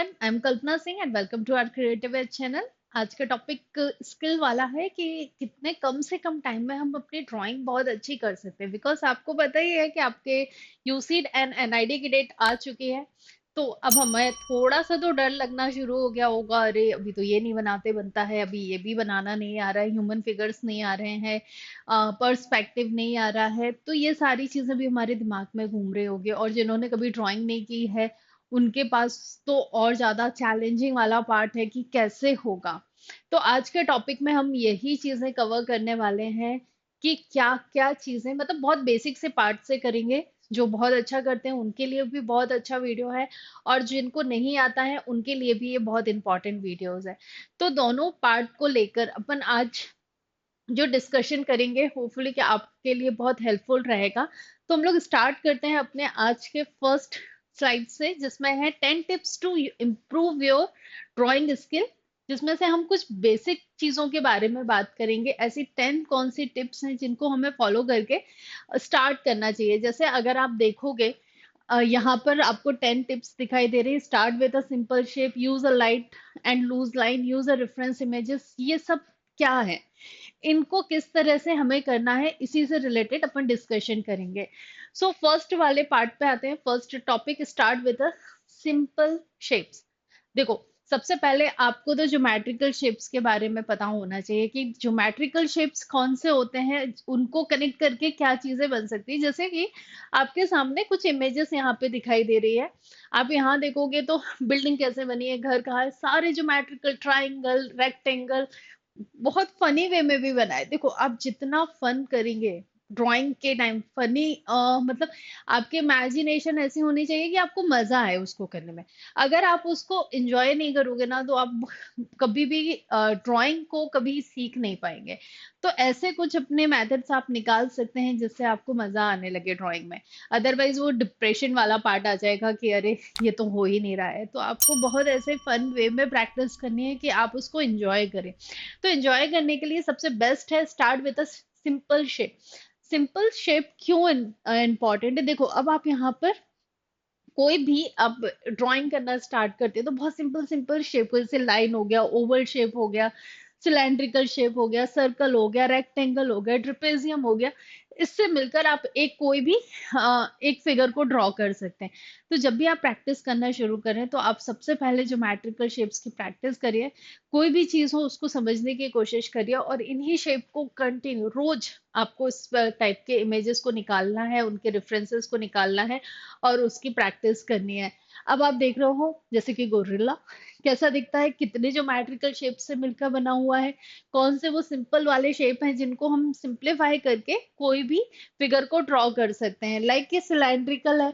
Everyone, I am Kalpana Singh and welcome to our Creative Edge channel. आज का topic skill वाला है कि कितने कम से कम टाइम में हम अपनी ड्राइंग बहुत अच्छी कर सकते हैं। बिकॉज आपको पता ही है कि आपके यूसीड एंड एनआईडी की डेट आ चुकी है। तो अब हमें थोड़ा सा तो डर लगना शुरू हो गया होगा, अरे अभी तो ये नहीं बनाते बनता है, अभी ये भी बनाना नहीं आ रहा है, ह्यूमन फिगर्स नहीं आ रहे हैं, पर्सपेक्टिव नहीं आ रहा है। तो ये सारी चीजें भी हमारे दिमाग में घूम रही होगी, और जिन्होंने कभी ड्राइंग नहीं की है उनके पास तो और ज्यादा चैलेंजिंग वाला पार्ट है कि कैसे होगा। तो आज के टॉपिक में हम यही चीजें कवर करने वाले हैं कि क्या क्या चीजें, मतलब बहुत बेसिक से पार्ट से करेंगे। जो बहुत अच्छा करते हैं उनके लिए भी बहुत अच्छा वीडियो है, और जिनको नहीं आता है उनके लिए भी ये बहुत इंपॉर्टेंट वीडियोस है। तो दोनों पार्ट को लेकर अपन आज जो डिस्कशन करेंगे, होपफुली कि आपके लिए बहुत हेल्पफुल रहेगा। तो हम लोग स्टार्ट करते हैं अपने आज के फर्स्ट स्लाइड से, जिसमें है 10 tips to improve your drawing skill. जिसमें से हम कुछ बेसिक चीजों के बारे में बात करेंगे। ऐसी 10 कौन सी टिप्स हैं जिनको हमें फॉलो करके स्टार्ट करना चाहिए। जैसे अगर आप देखोगे, यहाँ पर आपको 10 टिप्स दिखाई दे रही है। Start with a simple shape, use a light and loose line, use a reference images. ये सब क्या है, इनको किस तरह से हमें करना है, इसी से रिलेटेड अपन डिस्कशन करेंगे। सो फर्स्ट वाले पार्ट पे आते हैं। First topic, start with a simple shapes. देखो, सबसे पहले आपको तो ज्योमेट्रिकल शेप्स के बारे में पता होना चाहिए कि ज्योमेट्रिकल शेप्स कौन से होते हैं, उनको कनेक्ट करके क्या चीजें बन सकती है। जैसे कि आपके सामने कुछ इमेजेस यहाँ पे दिखाई दे रही है। आप यहाँ देखोगे तो बिल्डिंग कैसे बनी है, घर कहाँ है, सारे ज्योमेट्रिकल, ट्राइंगल, रेक्टेंगल, बहुत फनी वे में भी बनाए। देखो, आप जितना फन करेंगे ड्राइंग के टाइम, फनी मतलब आपकी इमेजिनेशन ऐसी होनी चाहिए कि आपको मजा आए उसको करने में। अगर आप उसको एंजॉय नहीं करोगे ना, तो आप कभी भी ड्राइंग को कभी सीख नहीं पाएंगे। तो ऐसे कुछ अपने मेथड्स आप निकाल सकते हैं जिससे आपको मजा आने लगे ड्राइंग में। अदरवाइज वो डिप्रेशन वाला पार्ट आ जाएगा कि अरे ये तो हो ही नहीं रहा है। तो आपको बहुत ऐसे फन वे में प्रैक्टिस करनी है कि आप उसको एंजॉय करें। तो एंजॉय करने के लिए सबसे बेस्ट है start with a simple shape. Simple shape क्यों इम्पॉर्टेंट है, देखो अब आप यहाँ पर कोई भी अब ड्राइंग करना स्टार्ट करते हैं तो बहुत सिंपल सिंपल शेप, जैसे लाइन हो गया, ओवल शेप हो गया, सिलेंड्रिकल शेप हो गया, सर्कल हो गया, रेक्टेंगल हो गया, ट्रिपेजियम हो गया। इससे मिलकर आप एक कोई भी एक फिगर को ड्रॉ कर सकते हैं। तो जब भी आप प्रैक्टिस करना शुरू करें तो आप सबसे पहले ज्योमेट्रिकल शेप्स की प्रैक्टिस करिए। कोई भी चीज हो उसको समझने की कोशिश करिए, और इन्हीं शेप को कंटिन्यू रोज आपको इस टाइप के इमेजेस को निकालना है, उनके रेफरेंसेस को निकालना है और उसकी प्रैक्टिस करनी है। अब आप देख रहे हो जैसे कि गोरिल्ला कैसा दिखता है, कितने ज्योमेट्रिकल शेप से मिलकर बना हुआ है। कौन से वो सिंपल वाले शेप हैं जिनको हम सिंप्लीफाई करके कोई भी फिगर को ड्रॉ कर सकते हैं, लाइक ये सिलेंड्रिकल है।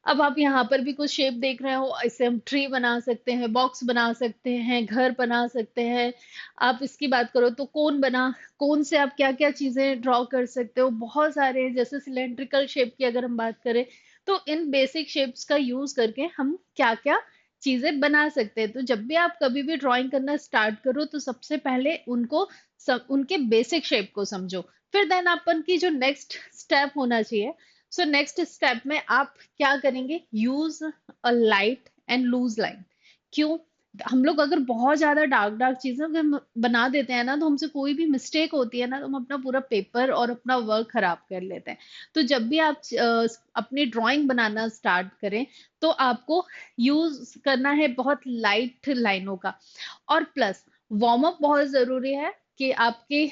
अब आप यहाँ पर भी कुछ शेप देख रहे हो, इससे हम ट्री बना सकते हैं, बॉक्स बना सकते हैं, घर बना सकते हैं। आप इसकी बात करो तो कोन बना, कोन से आप क्या क्या चीजें ड्रॉ कर सकते हो, बहुत सारे हैं। जैसे सिलेंड्रिकल शेप की अगर हम बात करें तो इन बेसिक शेप्स का यूज करके हम क्या क्या चीजें बना सकते हैं। तो जब भी आप कभी भी ड्राइंग करना स्टार्ट करो तो सबसे पहले उनके बेसिक शेप को समझो। फिर देन अपन की जो नेक्स्ट स्टेप होना चाहिए, सो नेक्स्ट स्टेप में आप क्या करेंगे, use a light and loose line. क्यों, हम लोग अगर बहुत ज्यादा डार्क डार्क चीजें अगर बना देते हैं ना, तो हमसे कोई भी मिस्टेक होती है ना, तो हम अपना पूरा पेपर और अपना वर्क खराब कर लेते हैं। तो जब भी आप अपनी ड्राइंग बनाना स्टार्ट करें तो आपको यूज करना है बहुत लाइट लाइनों का। और प्लस वार्म अप बहुत जरूरी है कि आपके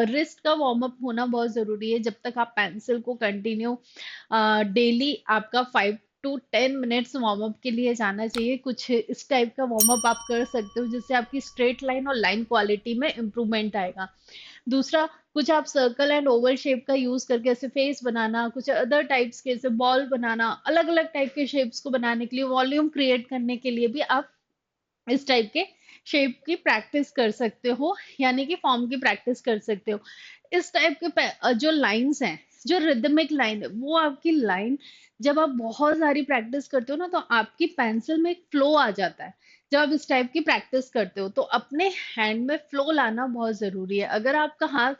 रिस्ट का वार्म अप होना बहुत जरूरी है। जब तक आप पेंसिल को कंटिन्यू डेली आपका 5 to 10 मिनट्स वार्म अप के लिए जाना चाहिए। कुछ इस टाइप का वार्म अप आप कर सकते हो जिससे आपकी स्ट्रेट लाइन और लाइन क्वालिटी में इम्प्रूवमेंट आएगा। दूसरा, कुछ आप सर्कल एंड ओवल शेप का यूज करके ऐसे फेस बनाना, कुछ अदर टाइप्स के जैसे बॉल बनाना, अलग अलग टाइप के शेप्स को बनाने के लिए, वॉल्यूम क्रिएट करने के लिए भी आप इस टाइप के शेप की प्रैक्टिस कर सकते हो, यानी कि फॉर्म की प्रैक्टिस कर सकते हो। इस टाइप के जो लाइंस हैं, जो रिदमिक लाइन है, वो आपकी लाइन जब आप बहुत सारी प्रैक्टिस करते हो ना, तो आपकी पेंसिल में एक फ्लो आ जाता है। जब आप इस टाइप की प्रैक्टिस करते हो तो अपने हैंड में फ्लो लाना बहुत जरूरी है। अगर आपका हाथ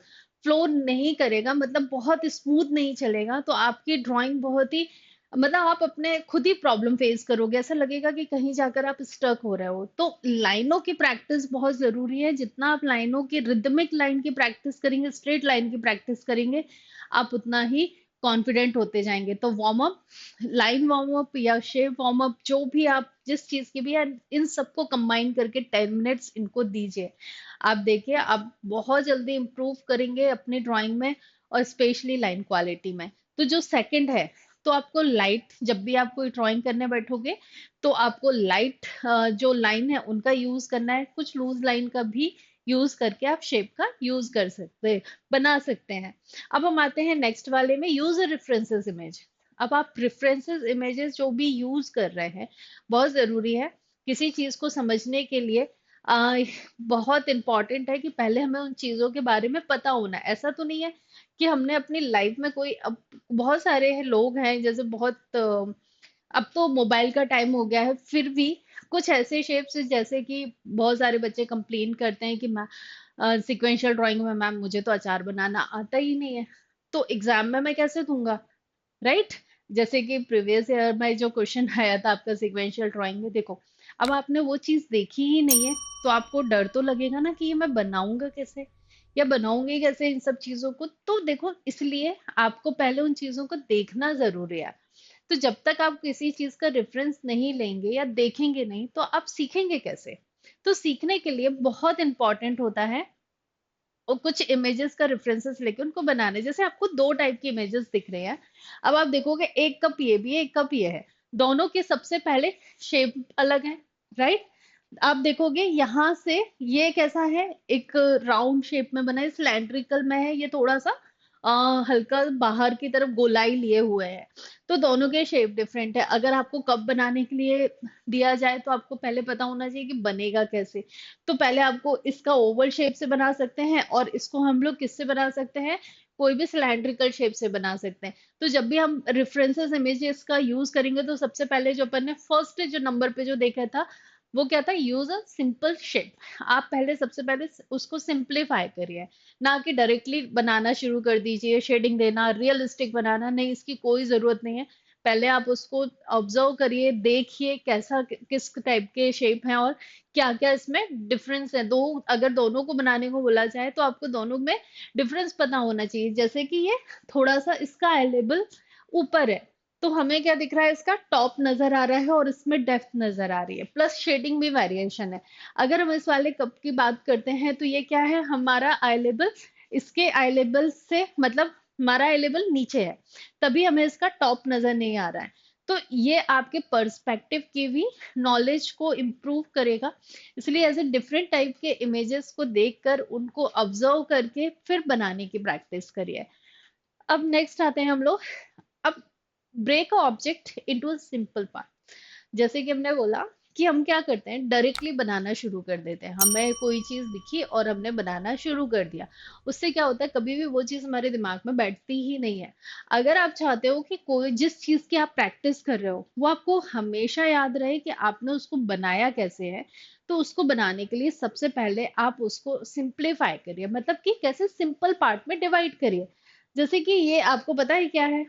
फ्लो नहीं करेगा, मतलब बहुत स्मूथ नहीं चलेगा, तो आपकी ड्राइंग बहुत ही मतलब आप अपने खुद ही प्रॉब्लम फेस करोगे, ऐसा लगेगा कि कहीं जाकर आप स्टक हो रहे हो। तो लाइनों की प्रैक्टिस बहुत ज़रूरी है, जितना आप लाइनों की रिदमिक लाइन की प्रैक्टिस करेंगे, स्ट्रेट लाइन की प्रैक्टिस करेंगे, आप उतना ही कॉन्फिडेंट होते जाएँगे। तो warm up, line warm up या शेप वार्म अप जो भी आप जिस चीज़ की भी है, इन सबको कंबाइन करके 10 मिनट्स इनको दीजिए। आप देखिए आप बहुत जल्दी इम्प्रूव करेंगे अपनी ड्राइंग में और स्पेशली लाइन क्वालिटी में। तो जो सेकंड है, तो आपको लाइट, जब भी आप कोई ड्राइंग करने बैठोगे तो आपको लाइट जो लाइन है उनका यूज करना है, कुछ लूज लाइन का भी यूज करके आप शेप का यूज कर सकते बना सकते हैं। अब हम आते हैं नेक्स्ट वाले में, यूजर रेफरेंसेस इमेज। अब आप रेफरेंसेस इमेजेस जो भी यूज कर रहे हैं, बहुत जरूरी है किसी चीज को समझने के लिए। आ, बहुत इंपॉर्टेंट है कि पहले हमें उन चीजों के बारे में पता होना है। ऐसा तो नहीं है कि हमने अपनी लाइफ में कोई, अब बहुत सारे लोग हैं जैसे बहुत अब तो मोबाइल का टाइम हो गया है, फिर भी कुछ ऐसे शेप्स जैसे कि बहुत सारे बच्चे कंप्लेन करते हैं कि मैं सिक्वेंशियल ड्राइंग में मैम मुझे तो अचार बनाना आता ही नहीं है, तो एग्जाम में मैं कैसे दूंगा, राइट? जैसे कि प्रीवियस ईयर में जो क्वेश्चन आया था आपका सिक्वेंशियल ड्राइंग में, देखो अब आपने वो चीज देखी ही नहीं है, तो आपको डर तो लगेगा ना कि ये मैं बनाऊंगा कैसे या बनाऊंगी कैसे इन सब चीजों को। तो देखो इसलिए आपको पहले उन चीजों को देखना जरूरी है। तो जब तक आप किसी चीज का रेफरेंस नहीं लेंगे या देखेंगे नहीं तो आप सीखेंगे कैसे? तो सीखने के लिए बहुत इंपॉर्टेंट होता है और कुछ इमेजेस का रेफरेंसेस लेके उनको बनाने। जैसे आपको दो टाइप की इमेजेस दिख रहे हैं, अब आप देखोगे एक कप ये भी है, एक कप ये है, दोनों के सबसे पहले शेप अलग है, राइट? आप देखोगे यहाँ से ये कैसा है, एक राउंड शेप में बना है, सिलेंड्रिकल में है, ये थोड़ा सा हल्का बाहर की तरफ गोलाई लिए हुए है। तो दोनों के शेप डिफरेंट है। अगर आपको कप बनाने के लिए दिया जाए तो आपको पहले पता होना चाहिए कि बनेगा कैसे। तो पहले आपको इसका ओवल शेप से बना सकते हैं और इसको हम लोग किससे बना सकते हैं, कोई भी सिलेंड्रिकल शेप से बना सकते हैं। तो जब भी हम रेफरेंसेस इमेजेस का यूज करेंगे तो सबसे पहले जो अपन ने फर्स्ट जो नंबर पे जो देखा था वो क्या था, यूज अ सिंपल शेप। आप पहले सबसे पहले उसको सिंप्लीफाई करिए, ना कि डायरेक्टली बनाना शुरू कर दीजिए, शेडिंग देना, रियलिस्टिक बनाना नहीं, इसकी कोई जरूरत नहीं है। पहले आप उसको ऑब्जर्व करिए, देखिए कैसा किस टाइप के शेप हैं और क्या क्या इसमें डिफरेंस है। दो, अगर दोनों को बनाने को बोला जाए तो आपको दोनों में डिफरेंस पता होना चाहिए। जैसे कि ये थोड़ा सा इसका आई लेवल ऊपर है, तो हमें क्या दिख रहा है, इसका टॉप नजर आ रहा है और इसमें डेप्थ नजर आ रही है, प्लस शेडिंग भी वेरिएशन है। अगर हम इस वाले कप की बात करते हैं तो ये क्या है, हमारा आई लेवल इसके आई लेवल से मतलब हमारा आई लेवल नीचे है, तभी हमें इसका टॉप नजर नहीं आ रहा है। तो ये आपके पर्सपेक्टिव की भी नॉलेज को इम्प्रूव करेगा। इसलिए ऐसे डिफरेंट टाइप के इमेजेस को देखकर उनको ऑब्जर्व करके फिर बनाने की प्रैक्टिस करिए। अब नेक्स्ट आते हैं हम लोग, अब break object into simple part. जैसे कि हमने बोला कि हम क्या करते हैं, डायरेक्टली बनाना शुरू कर देते हैं, हमें कोई चीज दिखी और हमने बनाना शुरू कर दिया। उससे क्या होता है, कभी भी वो चीज हमारे दिमाग में बैठती ही नहीं है। अगर आप चाहते हो कि कोई जिस चीज की आप प्रैक्टिस कर रहे हो वो आपको हमेशा याद रहे कि आपने उसको बनाया कैसे है, तो उसको बनाने के लिए सबसे पहले आप उसको सिंप्लीफाई करिए, मतलब कि कैसे सिंपल पार्ट में डिवाइड करिए। जैसे कि ये आपको पता है क्या है,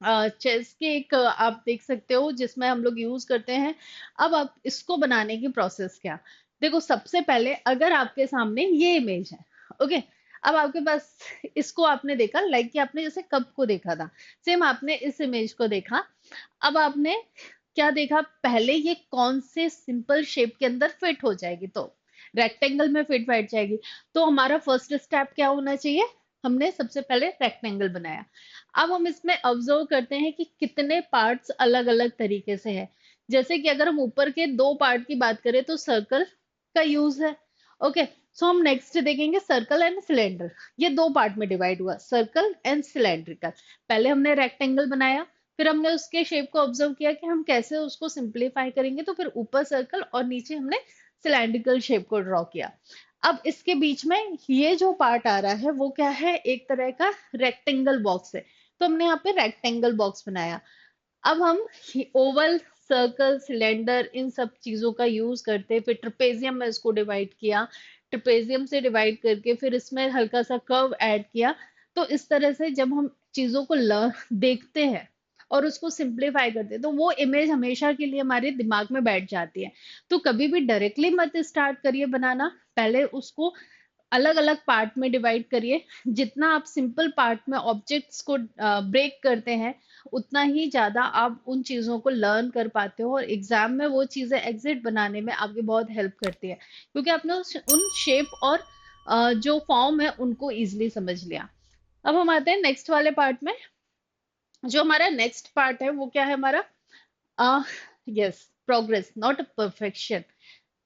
चेस के एक आप देख सकते हो जिसमें हम लोग यूज करते हैं। अब आप इसको बनाने की प्रोसेस क्या, देखो सबसे पहले अगर आपके सामने ये इमेज है, ओके, अब आपके पास इसको आपने देखा, लाइक कि आपने जैसे कप को देखा था, सेम आपने इस इमेज को देखा। अब आपने क्या देखा, पहले ये कौन से सिंपल शेप के अंदर फिट हो जाएगी, तो रेक्टेंगल में फिट बैठ जाएगी। तो हमारा फर्स्ट स्टेप क्या होना चाहिए, हमने सबसे पहले रेक्टेंगल बनाया। अब हम इसमें ऑब्जर्व करते हैं कि कितने पार्ट्स अलग अलग तरीके से है। जैसे कि अगर हम ऊपर के दो पार्ट की बात करें तो सर्कल का यूज है, ओके। सो हम नेक्स्ट देखेंगे सर्कल एंड सिलेंडर, ये दो पार्ट में डिवाइड हुआ, सर्कल एंड सिलेंड्रिकल। पहले हमने रेक्टेंगल बनाया, फिर हमने उसके शेप को ऑब्जर्व किया कि हम कैसे उसको सिंप्लीफाई करेंगे, तो फिर ऊपर सर्कल और नीचे हमने सिलेंड्रिकल शेप को ड्रॉ किया। अब इसके बीच में ये जो पार्ट आ रहा है वो क्या है, एक तरह का रेक्टेंगल बॉक्स है, तो हमने यहाँ पे रेक्टेंगल बॉक्स बनाया। अब हम ओवल, सर्कल, सिलेंडर इन सब चीजों का यूज करते, फिर ट्रेपेजियम में इसको डिवाइड किया, ट्रेपेजियम से डिवाइड करके फिर इसमें हल्का सा कर्व ऐड किया। तो इस तरह से जब हम चीजों को देखते हैं और उसको सिंप्लीफाई करते हैं, तो वो इमेज हमेशा के लिए हमारे दिमाग में बैठ जाती है। तो कभी भी डायरेक्टली मत स्टार्ट करिए बनाना, पहले उसको अलग अलग पार्ट में डिवाइड करिए। जितना आप सिंपल पार्ट में ऑब्जेक्ट्स को ब्रेक करते हैं, उतना ही ज्यादा आप उन चीजों को लर्न कर पाते हो, और एग्जाम में वो चीजें एग्जिट बनाने में आपकी बहुत हेल्प करती है, क्योंकि आपने उन शेप और जो फॉर्म है उनको इजिली समझ लिया। अब हम आते हैं नेक्स्ट वाले पार्ट में। जो हमारा नेक्स्ट पार्ट है वो क्या है हमारा? Yes, progress not perfection.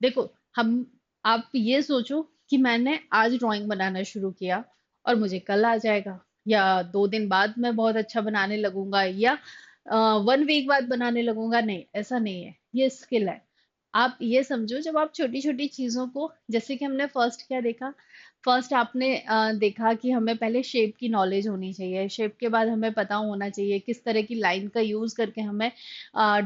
देखो, हम आप ये सोचो कि मैंने आज ड्राइंग बनाना शुरू किया और मुझे कल आ जाएगा, या 2 दिन बाद मैं बहुत अच्छा बनाने लगूंगा, या 1 वीक बाद बनाने लगूंगा। नहीं, ऐसा नहीं है, ये स्किल है। आप ये समझो, जब आप छोटी छोटी चीजों को, जैसे कि हमने फर्स्ट क्या देखा, फर्स्ट आपने देखा कि हमें पहले शेप की नॉलेज होनी चाहिए, शेप के बाद हमें पता होना चाहिए किस तरह की लाइन का यूज करके हमें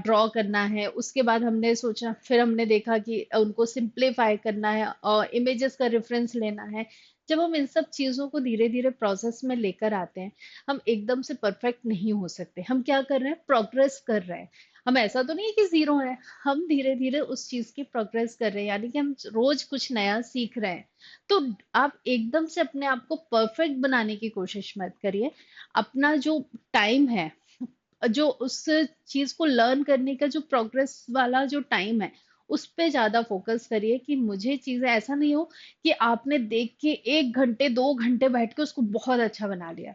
ड्रॉ करना है। उसके बाद हमने सोचा, फिर हमने देखा कि उनको सिंप्लीफाई करना है और इमेजेस का रेफरेंस लेना है। जब हम इन सब चीजों को धीरे धीरे प्रोसेस में लेकर आते हैं, हम एकदम से परफेक्ट नहीं हो सकते। हम क्या कर रहे हैं? प्रोग्रेस कर रहे हैं। हम ऐसा तो नहीं है कि जीरो है, हम धीरे धीरे उस चीज की प्रोग्रेस कर रहे हैं, यानी कि हम रोज कुछ नया सीख रहे हैं। तो आप एकदम से अपने आप को परफेक्ट बनाने की कोशिश मत करिए। अपना जो टाइम है, जो उस चीज को लर्न करने का जो प्रोग्रेस वाला जो टाइम है, उस पे ज्यादा फोकस करिए, कि मुझे चीजें ऐसा नहीं हो कि आपने देख के 1 घंटे 2 घंटे बैठ के उसको बहुत अच्छा बना लिया।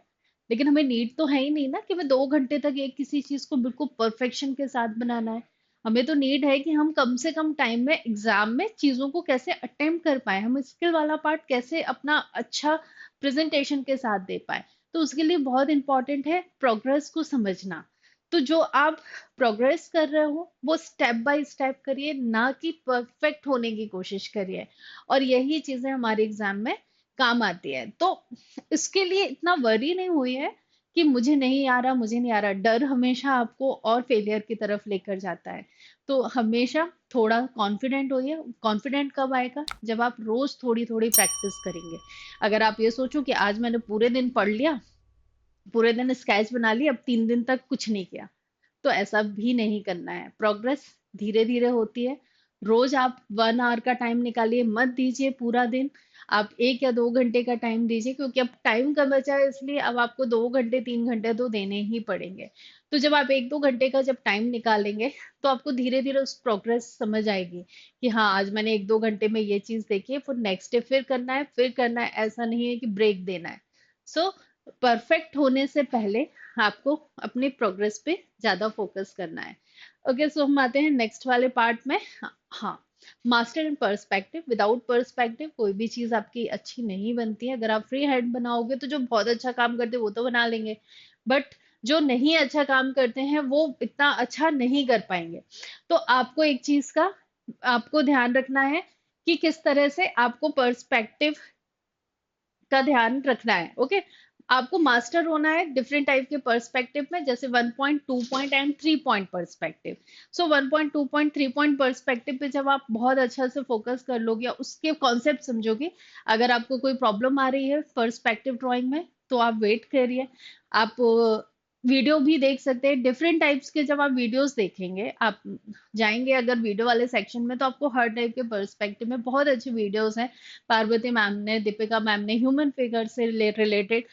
लेकिन हमें नीड तो है ही नहीं ना कि मैं 2 घंटे तक एक किसी चीज को बिल्कुल परफेक्शन के साथ बनाना है। हमें तो नीड है कि हम कम से कम टाइम में एग्जाम में चीजों को कैसे अटेम्प्ट कर पाए, हम स्किल वाला पार्ट कैसे अपना अच्छा प्रेजेंटेशन के साथ दे पाए। तो उसके लिए बहुत इंपॉर्टेंट है प्रोग्रेस को समझना। तो जो आप प्रोग्रेस कर रहे हो वो स्टेप बाय स्टेप करिए, ना कि परफेक्ट होने की कोशिश करिए। और यही चीजें हमारे एग्जाम में काम आती है। तो इसके लिए इतना वरी नहीं हुई है कि मुझे नहीं आ रहा, मुझे नहीं आ रहा। डर हमेशा आपको और फेलियर की तरफ लेकर जाता है। तो हमेशा थोड़ा कॉन्फिडेंट होइए। कॉन्फिडेंट कब आएगा? जब आप रोज थोड़ी थोड़ी प्रैक्टिस करेंगे। अगर आप ये सोचो कि आज मैंने पूरे दिन पढ़ लिया, पूरे दिन स्केच बना ली, अब 3 दिन तक कुछ नहीं किया, तो ऐसा भी नहीं करना है। प्रोग्रेस धीरे धीरे होती है। रोज आप 1 आवर का टाइम निकालिए, मत दीजिए पूरा दिन। आप 1 या 2 घंटे का टाइम दीजिए, क्योंकि अब टाइम कम बचा है, इसलिए अब आपको 2 घंटे 3 घंटे तो देने ही पड़ेंगे। तो जब आप 1 2 घंटे का जब टाइम निकालेंगे, तो आपको धीरे धीरे उस प्रोग्रेस समझ आएगी कि हाँ, आज मैंने 1 2 घंटे में ये चीज देखी है, फिर नेक्स्ट डे फिर करना है, फिर करना है। ऐसा नहीं है कि ब्रेक देना है। सो परफेक्ट होने से पहले आपको अपनी प्रोग्रेस पे ज्यादा फोकस करना है। ओके, सो हम आते हैं नेक्स्ट वाले पार्ट में। हाँ, master in perspective. Without perspective कोई भी चीज आपकी अच्छी नहीं बनती है। अगर आप फ्री हैंड बनाओगे तो जो बहुत अच्छा काम करते हैं वो तो बना लेंगे, बट जो नहीं अच्छा काम करते हैं वो इतना अच्छा नहीं कर पाएंगे। तो आपको एक चीज का आपको ध्यान रखना है कि किस तरह से आपको पर्सपेक्टिव का ध्यान रखना है। ओके, आपको मास्टर होना है डिफरेंट टाइप के पर्सपेक्टिव में, जैसे 1 point 2 point and 3 point perspective. So 1 point 2 point 3 point perspective पे जब आप बहुत अच्छा से फोकस कर लोगे या उसके कॉन्सेप्ट समझोगे, अगर आपको कोई प्रॉब्लम आ रही है पर्सपेक्टिव ड्राइंग में, तो आप वेट करिए। आप वीडियो भी देख सकते हैं डिफरेंट टाइप्स के। जब आप वीडियोस देखेंगे, आप जाएंगे अगर वीडियो वाले सेक्शन में, तो आपको हर टाइप के पर्सपेक्टिव में बहुत अच्छे वीडियोस हैं। पार्वती मैम ने, दीपिका मैम ने ह्यूमन फिगर से रिलेटेड,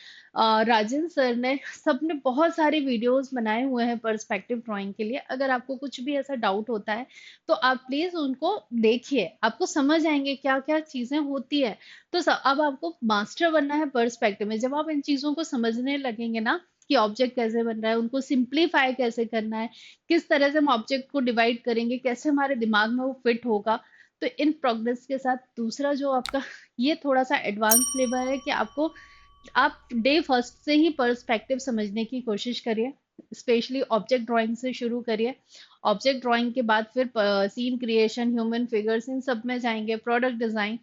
राजन सर ने, सबने बहुत सारे वीडियोस बनाए हुए हैं पर्सपेक्टिव ड्राइंग के लिए। अगर आपको कुछ भी ऐसा डाउट होता है, तो आप प्लीज उनको देखिए, आपको समझ आएंगे क्या क्या चीजें होती है। तो अब आपको मास्टर बनना है पर्सपेक्टिव में। जब आप इन चीजों को समझने लगेंगे ना, कि ऑब्जेक्ट कैसे बन रहा है, उनको सिंप्लीफाई कैसे करना है, किस तरह से हम ऑब्जेक्ट को डिवाइड करेंगे, कैसे हमारे दिमाग में वो फिट होगा। तो इन प्रोग्रेस के साथ दूसरा जो आपका ये थोड़ा सा एडवांस लेवल है, कि आपको आप डे फर्स्ट से ही पर्सपेक्टिव समझने की कोशिश करिए। स्पेशली ऑब्जेक्ट ड्राइंग से शुरू करिए। ऑब्जेक्ट ड्राइंग के बाद फिर सीन क्रिएशन, ह्यूमन फिगर्स, इन सब में जाएंगे, प्रोडक्ट डिजाइन,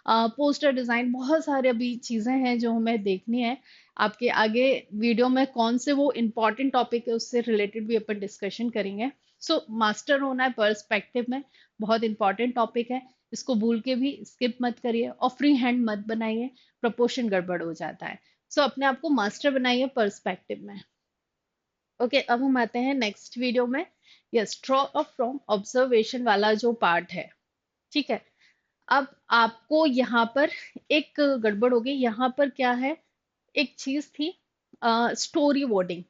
पोस्टर डिजाइन, बहुत सारे अभी चीजें हैं जो हमें देखनी है। आपके आगे वीडियो में कौन से वो इम्पोर्टेंट टॉपिक है उससे रिलेटेड भी अपन डिस्कशन करेंगे। सो मास्टर होना है पर्सपेक्टिव में, बहुत इंपॉर्टेंट टॉपिक है। इसको भूल के भी स्किप मत करिए और फ्री हैंड मत बनाइए, प्रपोर्शन गड़बड़ हो जाता है। सो अपने आप को मास्टर बनाइए पर्सपेक्टिव में। ओके, अब हम आते हैं नेक्स्ट वीडियो में। Yes, draw a from observation वाला जो पार्ट है, ठीक है। अब आपको यहाँ पर एक गड़बड़ हो गई। यहाँ पर क्या है, एक चीज थी, स्टोरी बोर्डिंग।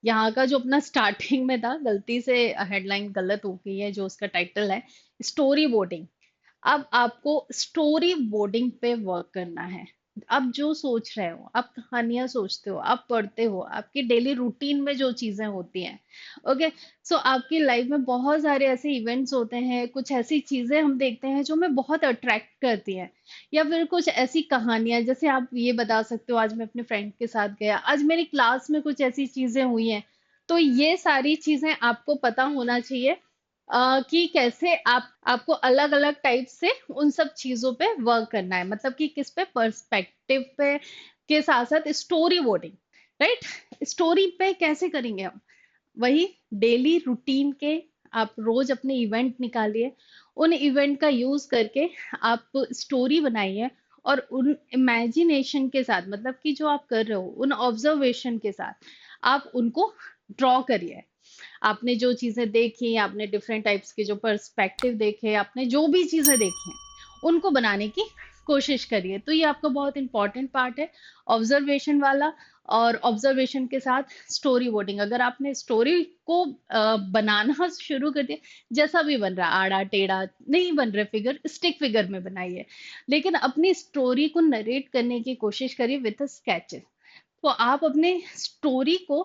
यहाँ का जो अपना स्टार्टिंग में था, गलती से हेडलाइन गलत हो गई है, जो उसका टाइटल है स्टोरी बोर्डिंग। अब आपको स्टोरी बोर्डिंग पे वर्क करना है। आप जो सोच रहे हो, आप कहानियां सोचते हो, आप पढ़ते हो, आपकी डेली रूटीन में जो चीजें होती हैं, ओके। सो आपकी लाइफ में बहुत सारे ऐसे इवेंट्स होते हैं, कुछ ऐसी चीजें हम देखते हैं जो हमें बहुत अट्रैक्ट करती हैं, या फिर कुछ ऐसी कहानियां, जैसे आप ये बता सकते हो आज मैं अपने फ्रेंड के साथ गया, आज मेरी क्लास में कुछ ऐसी चीजें हुई हैं। तो ये सारी चीजें आपको पता होना चाहिए कि कैसे आपको अलग अलग टाइप से उन सब चीजों पे वर्क करना है, मतलब कि किस पे, पर्सपेक्टिव पे के साथ साथ स्टोरी बोर्डिंग, राइट। स्टोरी पे कैसे करेंगे हम, वही डेली रूटीन के, आप रोज अपने इवेंट निकालिए, उन इवेंट का यूज करके आप स्टोरी बनाइए, और उन इमेजिनेशन के साथ, मतलब कि जो आप कर रहे हो उन ऑब्जर्वेशन के साथ आप उनको ड्रॉ करिए। आपने जो चीजें देखी, आपने डिफरेंट टाइप्स के जो पर्सपेक्टिव देखे, आपने जो भी चीजें देखी हैं, उनको बनाने की कोशिश करिए। तो ये आपका बहुत इंपॉर्टेंट पार्ट है, ऑब्जर्वेशन वाला। और ऑब्जर्वेशन के साथ स्टोरी बोर्डिंग, अगर आपने स्टोरी को बनाना शुरू कर दिया, जैसा भी बन रहा, आड़ा टेढ़ा नहीं बन रहा, फिगर स्टिक फिगर में बनाइए, लेकिन अपनी स्टोरी को नरेट करने की कोशिश करिए विथ स्केचेस। तो आप अपने स्टोरी को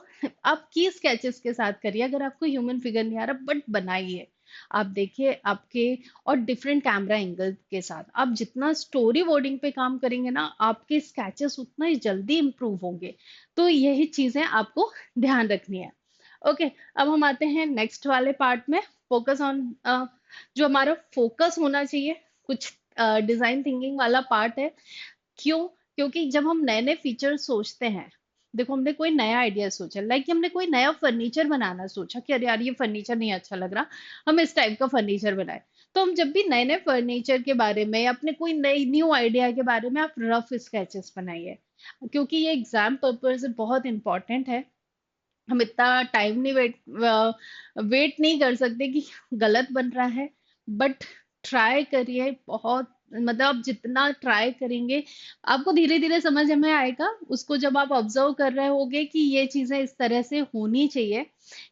आप की स्केचेस के साथ करिए। अगर आपको ह्यूमन फिगर नहीं आ रहा, बट बनाइए। आप देखिए आपके, और डिफरेंट कैमरा एंगल के साथ आप जितना स्टोरी बोर्डिंग पे काम करेंगे ना, आपके स्केचेस उतना ही जल्दी इंप्रूव होंगे। तो यही चीजें आपको ध्यान रखनी है। ओके, अब हम आते हैं नेक्स्ट वाले पार्ट में, फोकस ऑन। जो हमारा फोकस होना चाहिए, कुछ डिजाइन थिंकिंग वाला पार्ट है। क्यों? क्योंकि जब हम नए नए फीचर सोचते हैं, देखो हमने कोई नया आइडिया सोचा, लाइक हमने कोई नया फर्नीचर बनाना सोचा कि अरे यार ये फर्नीचर नहीं अच्छा लग रहा, हम इस टाइप का फर्नीचर बनाए। तो हम जब भी नए नए फर्नीचर के बारे में, या अपने कोई नई न्यू आइडिया के बारे में, आप रफ स्केचेस बनाइए, क्योंकि ये एग्जाम पर्पज से बहुत इंपॉर्टेंट है। हम इतना टाइम नहीं वेट नहीं कर सकते कि गलत बन रहा है, बट ट्राई करिए बहुत। मतलब आप जितना ट्राई करेंगे, आपको धीरे धीरे समझ में आएगा। उसको जब आप ऑब्जर्व कर रहे होगे कि ये चीजें इस तरह से होनी चाहिए,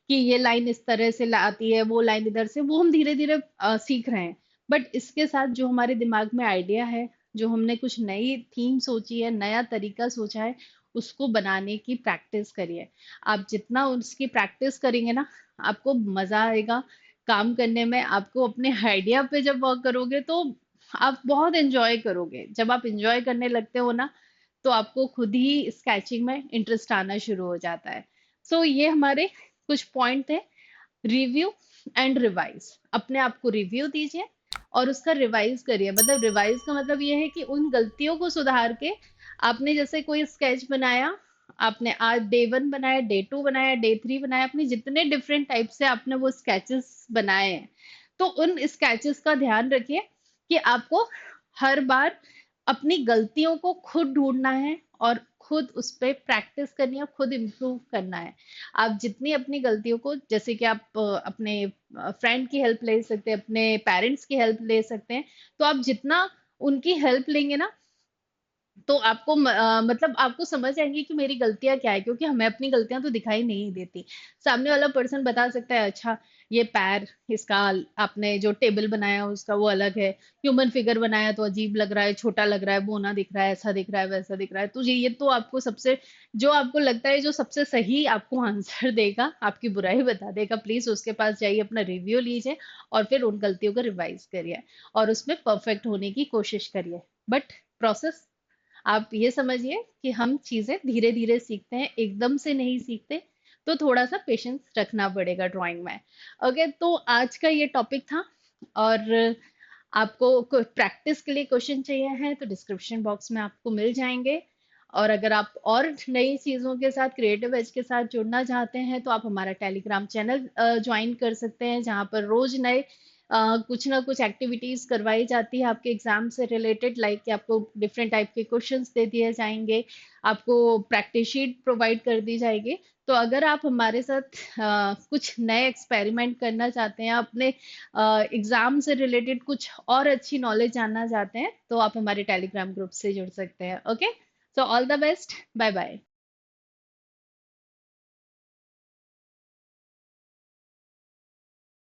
कि ये लाइन इस तरह से आती है, वो लाइन इधर से, वो हम धीरे धीरे सीख रहे हैं। बट इसके साथ जो हमारे दिमाग में आइडिया है, जो हमने कुछ नई थीम सोची है, नया तरीका सोचा है, उसको बनाने की प्रैक्टिस करिए। आप जितना उसकी प्रैक्टिस करेंगे ना, आपको मजा आएगा काम करने में। आपको अपने आइडिया पे जब वर्क करोगे, तो आप बहुत एंजॉय करोगे। जब आप एंजॉय करने लगते हो ना, तो आपको खुद ही स्केचिंग में इंटरेस्ट आना शुरू हो जाता है। सो ये हमारे कुछ पॉइंट थे। रिव्यू एंड रिवाइज, अपने आप को रिव्यू दीजिए और उसका रिवाइज करिए। मतलब रिवाइज का मतलब ये है कि उन गलतियों को सुधार के, आपने जैसे कोई स्केच बनाया, आपने आज डे 1 बनाया, डे 2 बनाया, डे 3 बनाया, अपने जितने डिफरेंट टाइप से आपने वो स्केचेस बनाए हैं, तो उन स्केचेस का ध्यान रखिए कि आपको हर बार अपनी गलतियों को खुद ढूंढना है, और खुद उस पर प्रैक्टिस करनी है, खुद इम्प्रूव करना है। आप जितनी अपनी गलतियों को, जैसे कि आप अपने फ्रेंड की हेल्प ले सकते हैं, अपने पेरेंट्स की हेल्प ले सकते हैं। तो आप जितना उनकी हेल्प लेंगे ना, तो आपको मतलब आपको समझ आएंगी कि मेरी गलतियां क्या है, क्योंकि हमें अपनी गलतियां तो दिखाई नहीं देती। सामने वाला पर्सन बता सकता है, अच्छा ये पैर इसका, आपने जो टेबल बनाया उसका वो अलग है, ह्यूमन फिगर बनाया तो अजीब लग रहा है, छोटा लग रहा है, बोना दिख रहा है, ऐसा दिख रहा है, वैसा दिख रहा है। तो ये तो आपको सबसे, जो आपको लगता है जो सबसे सही आपको आंसर देगा, आपकी बुराई बता देगा, प्लीज उसके पास जाइए, अपना रिव्यू लीजिए, और फिर उन गलतियों को रिवाइज करिए, और उसमें परफेक्ट होने की कोशिश करिए। बट प्रोसेस, आप ये समझिए कि हम चीजें धीरे धीरे सीखते हैं, एकदम से नहीं सीखते। तो थोड़ा सा पेशेंस रखना पड़ेगा ड्राइंग में। ओके, तो आज का ये टॉपिक था। और आपको प्रैक्टिस के लिए क्वेश्चन चाहिए हैं, तो डिस्क्रिप्शन बॉक्स में आपको मिल जाएंगे। और अगर आप और नई चीजों के साथ, क्रिएटिव एज के साथ जुड़ना चाहते हैं, तो आप हमारा टेलीग्राम चैनल ज्वाइन कर सकते हैं, जहाँ पर रोज नए कुछ ना कुछ एक्टिविटीज करवाई जाती है आपके एग्जाम से रिलेटेड। लाइक कि आपको डिफरेंट टाइप के क्वेश्चंस दे दिए जाएंगे, आपको प्रैक्टिस शीट प्रोवाइड कर दी जाएगी। तो अगर आप हमारे साथ कुछ नए एक्सपेरिमेंट करना चाहते हैं, अपने एग्जाम से रिलेटेड कुछ और अच्छी नॉलेज जानना चाहते हैं, तो आप हमारे टेलीग्राम ग्रुप से जुड़ सकते हैं। Okay, so all the best, bye bye.